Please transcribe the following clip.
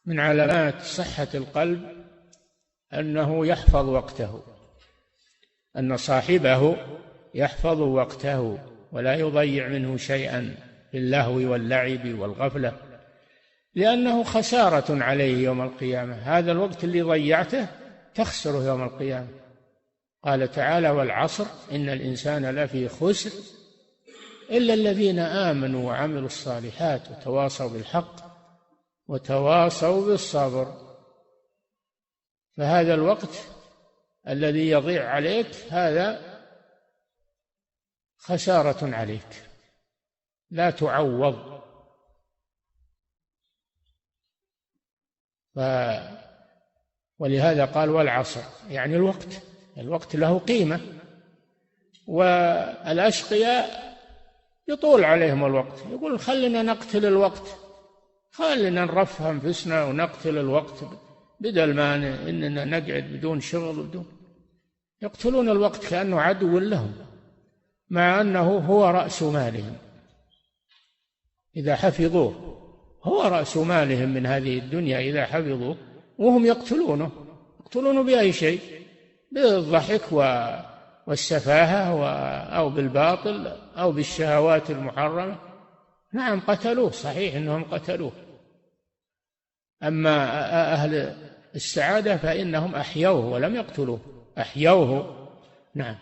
من علامات صحة القلب أنه يحفظ وقته، أن صاحبه يحفظ وقته ولا يضيع منه شيئا باللهو واللعب والغفلة، لأنه خسارة عليه يوم القيامة. هذا الوقت اللي ضيعته تخسره يوم القيامة. قال تعالى: والعصر إن الإنسان لفي خسر إلا الذين آمنوا وعملوا الصالحات وتواصوا بالحق وتواصوا بالصبر. فهذا الوقت الذي يضيع عليك هذا خسارة عليك لا تعوض. ولهذا قال والعصر، يعني الوقت له قيمة، والأشقياء يطول عليهم الوقت، يقول خلنا نقتل الوقت، خلنا نرفه أنفسنا ونقتل الوقت بدل ما إننا نقعد بدون شغل يقتلون الوقت كأنه عدو لهم، مع أنه هو رأس مالهم إذا حفظوه، هو رأس مالهم من هذه الدنيا إذا حفظوه، وهم يقتلونه بأي شيء، بالضحك والسفاهة أو بالباطل أو بالشهوات المحرمة. نعم قتلوه، صحيح أنهم قتلوه. أما أهل السعادة فإنهم أحيوه ولم يقتلوه، أحيوه. نعم.